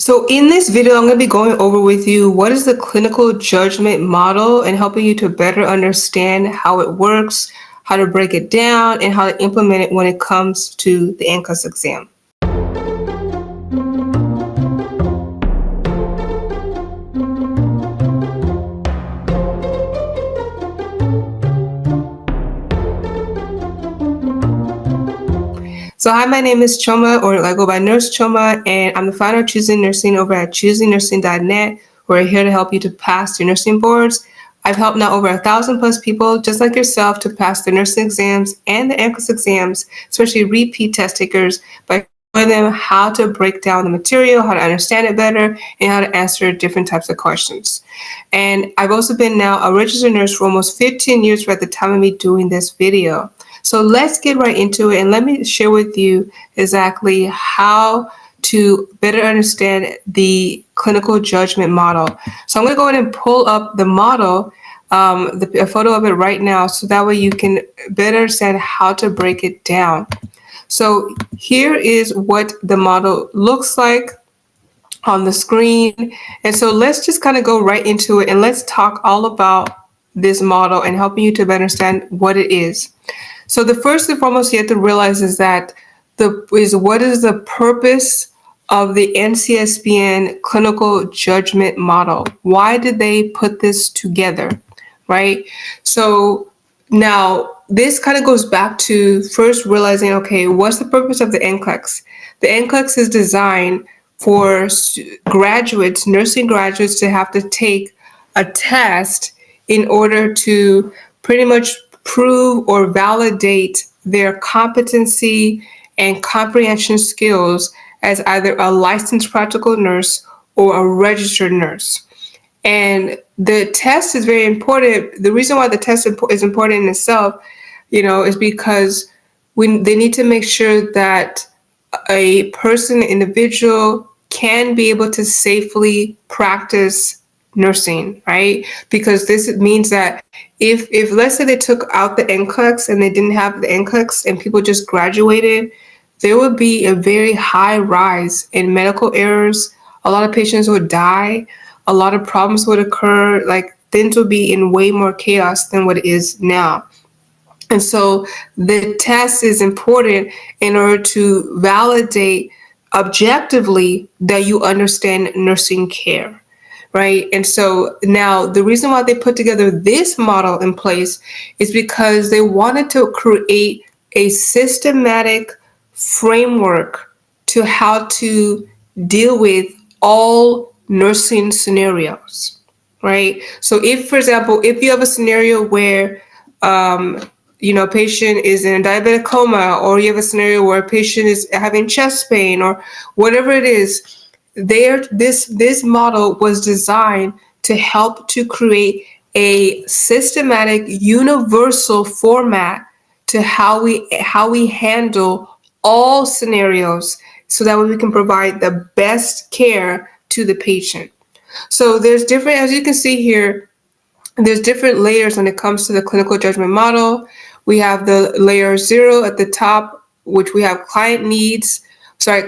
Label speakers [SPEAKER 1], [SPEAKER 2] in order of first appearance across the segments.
[SPEAKER 1] So in this video, I'm going to be going over with you what is the clinical judgment model and helping you to better understand how it works, how to break it down, and how to implement it when it comes to the NCLEX exam. So hi, my name is Choma, or I go by Nurse Choma, and I'm the founder of Choosing Nursing over at choosingnursing.net. We're here to help you to pass your nursing boards. I've helped now over 1,000 plus people just like yourself to pass the nursing exams and the NCLEX exams, especially repeat test takers, by showing them how to break down the material, how to understand it better, and how to answer different types of questions. And I've also been now a registered nurse for almost 15 years at the time of me doing this video. So let's get right into it, and let me share with you exactly how to better understand the clinical judgment model. So I'm going to go ahead and pull up the model, a photo of it right now, so that way you can better understand how to break it down. So here is what the model looks like on the screen. And so let's just kind of go right into it, and let's talk all about this model and helping you to better understand what it is. So the first and foremost you have to realize is that what is the purpose of the NCSBN clinical judgment model? Why did they put this together, right? So now this kind of goes back to first realizing, okay, what's the purpose of the NCLEX? The NCLEX is designed for graduates, nursing graduates, to have to take a test in order to pretty much prove or validate their competency and comprehension skills as either a licensed practical nurse or a registered nurse. And the test is very important. The reason why the test is important in itself, is because they need to make sure that a person, individual, can be able to safely practice nursing, right? Because this means that if let's say they took out the NCLEX and they didn't have the NCLEX and people just graduated, there would be a very high rise in medical errors. A lot of patients would die. A lot of problems would occur. Like, things would be in way more chaos than what it is now. And so the test is important in order to validate objectively that you understand nursing care, right? And so now the reason why they put together this model in place is because they wanted to create a systematic framework to how to deal with all nursing scenarios, right? So if, for example, if you have a scenario where a patient is in a diabetic coma, or you have a scenario where a patient is having chest pain, or whatever it is, this model was designed to help to create a systematic, universal format to how we handle all scenarios, so that way we can provide the best care to the patient. So there's different, as you can see here, there's different layers when it comes to the clinical judgment model. We have the layer 0 at the top, which we have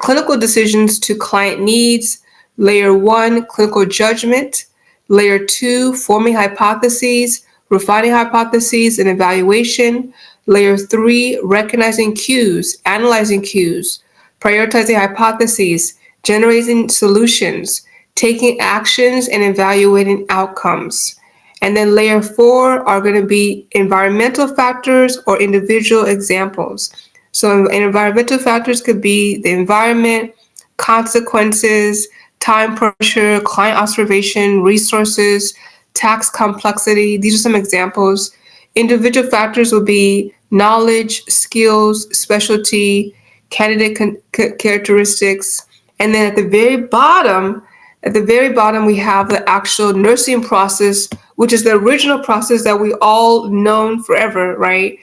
[SPEAKER 1] clinical decisions to client needs. Layer 1, clinical judgment. Layer 2, forming hypotheses, refining hypotheses, and evaluation. Layer 3, recognizing cues, analyzing cues, prioritizing hypotheses, generating solutions, taking actions, and evaluating outcomes. And then layer 4 are going to be environmental factors or individual examples. So environmental factors could be the environment, consequences, time pressure, client observation, resources, tax complexity. These are some examples. Individual factors will be knowledge, skills, specialty, candidate characteristics. And then at the very bottom, we have the actual nursing process, which is the original process that we all known forever, right?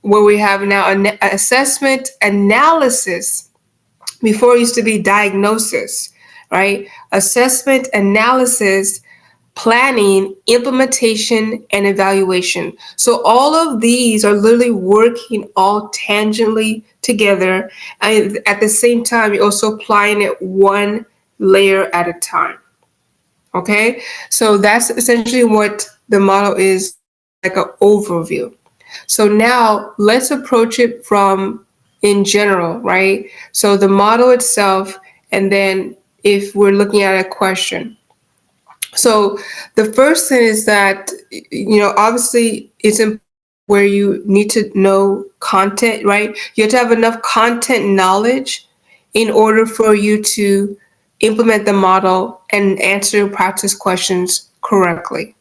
[SPEAKER 1] Where we have now an assessment, analysis. Before it used to be diagnosis, right? Assessment, analysis, planning, implementation, and evaluation. So all of these are literally working all tangentially together. And at the same time, you're also applying it one layer at a time. Okay, so that's essentially what the model is, like an overview. So now let's approach it from in general, right? So the model itself, and then if we're looking at a question. So the first thing is that, obviously it's important where you need to know content, right? You have to have enough content knowledge in order for you to implement the model and answer practice questions correctly.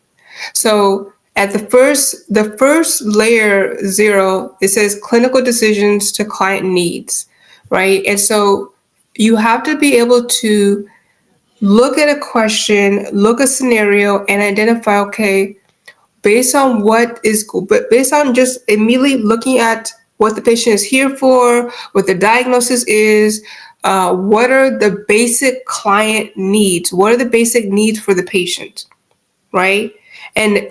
[SPEAKER 1] So at the first layer 0, it says clinical decisions to client needs, right? And so you have to be able to look at a question, look at a scenario, and identify, okay, based on just immediately looking at what the patient is here for, what the diagnosis is, what are the basic client needs? What are the basic needs for the patient, right? And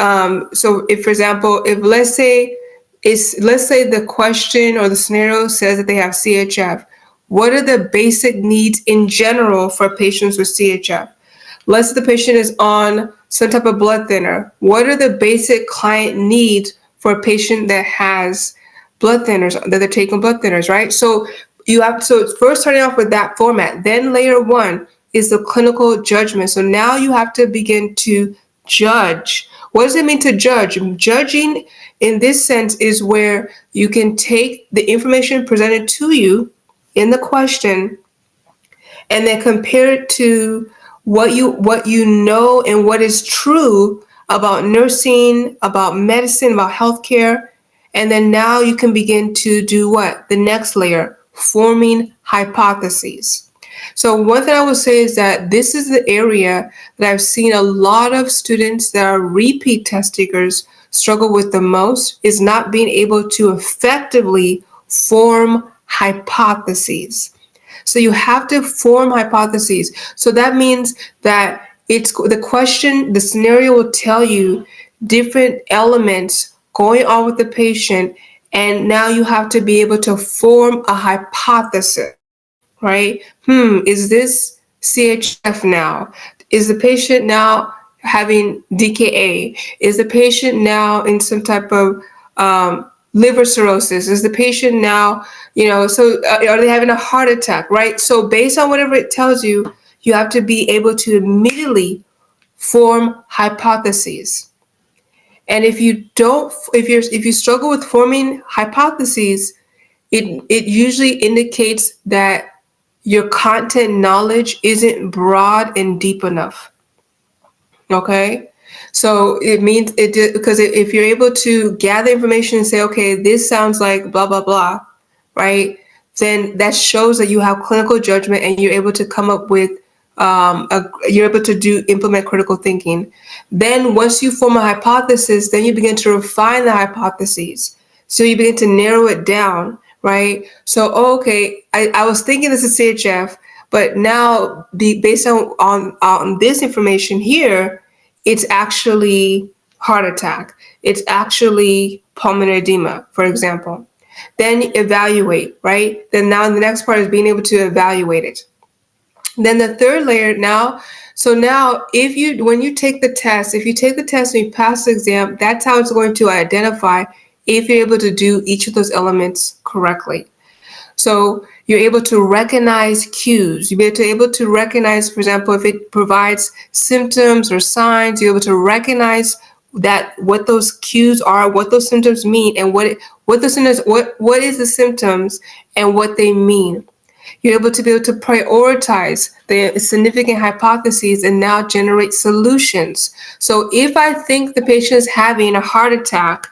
[SPEAKER 1] so, if, for example, if let's say the question or the scenario says that they have CHF, what are the basic needs in general for patients with CHF? Let's say the patient is on some type of blood thinner. What are the basic client needs for a patient that has blood thinners, that they're taking blood thinners, right? So it's first starting off with that format. Then layer 1 is the clinical judgment. So now you have to begin to judge. What does it mean to judge? Judging in this sense is where you can take the information presented to you in the question and then compare it to what you know and what is true about nursing, about medicine, about healthcare. And then now you can begin to do what? The next layer, forming hypotheses. So one thing I would say is that this is the area that I've seen a lot of students that are repeat test takers struggle with the most, is not being able to effectively form hypotheses. So you have to form hypotheses. So that means that it's the question, the scenario will tell you different elements going on with the patient, and now you have to be able to form a hypothesis, right? Is this CHF now? Is the patient now having DKA? Is the patient now in some type of liver cirrhosis? Is the patient now, are they having a heart attack, right? So based on whatever it tells you, you have to be able to immediately form hypotheses. And if you struggle with forming hypotheses, it usually indicates that your content knowledge isn't broad and deep enough. Okay? So it means because if you're able to gather information and say, okay, this sounds like blah, blah, blah, right? Then that shows that you have clinical judgment and you're able to come up with, you're able to implement critical thinking. Then once you form a hypothesis, then you begin to refine the hypotheses. So you begin to narrow it down, right? So, okay, I was thinking this is CHF, but now based on this information here, it's actually heart attack. It's actually pulmonary edema, for example. Then evaluate, right? Then now the next part is being able to evaluate it. Then the third layer now, when you take the test, if you take the test and you pass the exam, that's how it's going to identify if you're able to do each of those elements correctly. So you're able to recognize cues. You'll be able to recognize, for example, if it provides symptoms or signs, you're able to recognize what those cues are, what those symptoms mean, and what is the symptoms and what they mean. You're able to be able to prioritize the significant hypotheses and now generate solutions. So if I think the patient is having a heart attack,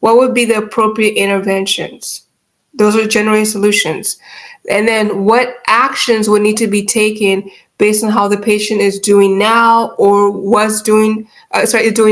[SPEAKER 1] what would be the appropriate interventions? Those are generating solutions. And then what actions would need to be taken based on how the patient is doing now or is doing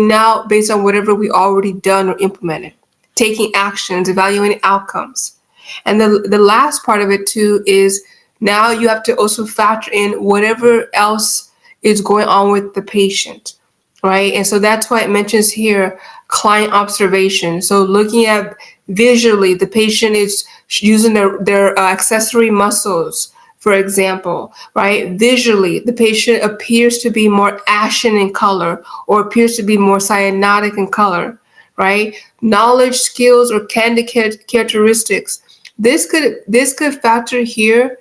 [SPEAKER 1] now based on whatever we already done or implemented. Taking actions, evaluating outcomes. And the last part of it too is now you have to also factor in whatever else is going on with the patient, right? And so that's why it mentions here client observation. So looking at visually, the patient is using their accessory muscles. for example, right? Visually, the patient appears to be more ashen in color or appears to be more cyanotic in color, right? Knowledge, skills, or candidate characteristics. This could factor here.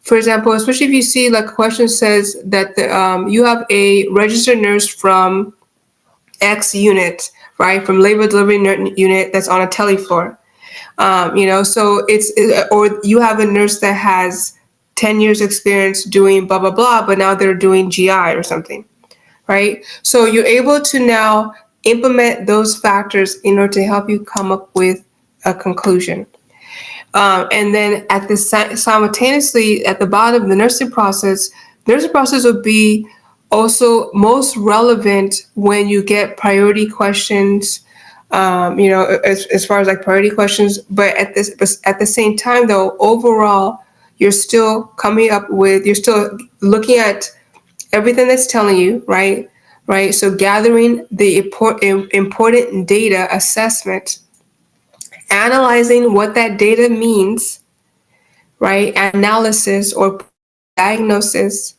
[SPEAKER 1] For example, especially if you see like a question says that you have a registered nurse from X unit, right? From labor delivery unit that's on a tele floor. So or you have a nurse that has 10 years experience doing blah, blah, blah, but now they're doing GI or something, right? So you're able to now implement those factors in order to help you come up with a conclusion. And then simultaneously at the bottom, the nursing process will be also most relevant when you get priority questions, as far as like priority questions. But at the same time, though, overall, you're still looking at everything that's telling you, right? Right. So gathering the important data assessment, analyzing what that data means, right? Analysis or diagnosis,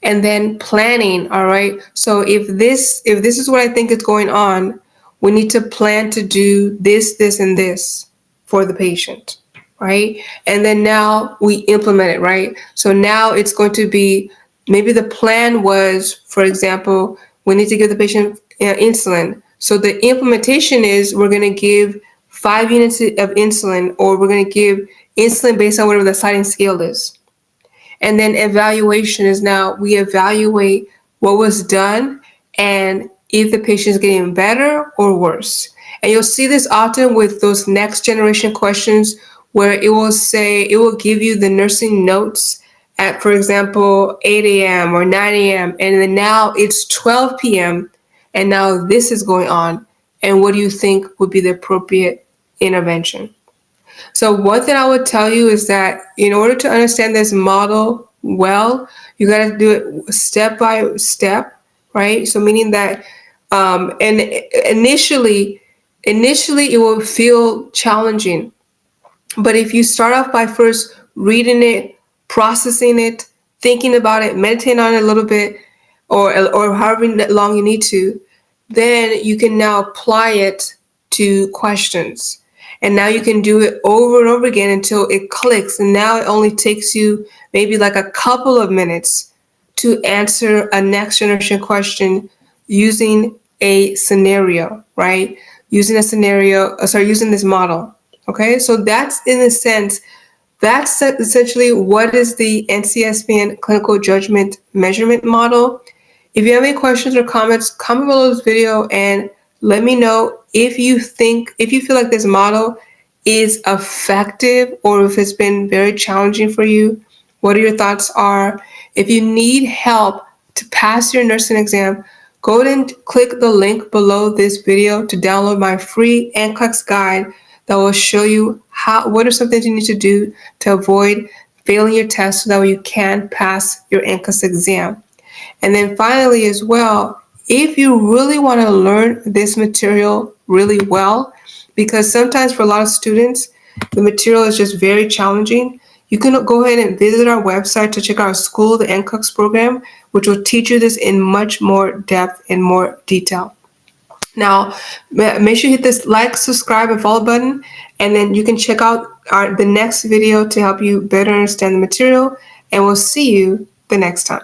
[SPEAKER 1] and then planning. All right. So if this is what I think is going on, we need to plan to do this, and this for the patient, right? And then now we implement it, right? So now it's going to be, maybe the plan was, for example, we need to give the patient insulin. So the implementation is we're going to give 5 units of insulin, or we're going to give insulin based on whatever the sliding scale is. And then evaluation is now we evaluate what was done and if the patient is getting better or worse. And you'll see this often with those next generation questions where it will give you the nursing notes at, for example, 8 a.m. or 9 a.m. And then now it's 12 p.m. and now this is going on. And what do you think would be the appropriate intervention? So one thing I would tell you is that in order to understand this model well, you got to do it step by step, right? So meaning that, and initially it will feel challenging. But if you start off by first reading it, processing it, thinking about it, meditating on it a little bit, or however long you need to, then you can now apply it to questions. And now you can do it over and over again until it clicks. And now it only takes you maybe like a couple of minutes to answer a next generation question using a scenario, right? Using this model. Okay, so that's that's essentially what is the NCSBN clinical judgment measurement model. If you have any questions or comments, comment below this video and let me know if you feel like this model is effective or if it's been very challenging for you. What your thoughts are. If you need help to pass your nursing exam, go ahead and click the link below this video to download my free NCLEX guide that will show you what are some things you need to do to avoid failing your test so that way you can pass your NCLEX exam. And then finally as well, if you really want to learn this material really well, because sometimes for a lot of students, the material is just very challenging, you can go ahead and visit our website to check out our School the NCLEX program, which will teach you this in much more depth and more detail. Now, make sure you hit this like, subscribe, and follow button, and then you can check out the next video to help you better understand the material, and we'll see you the next time.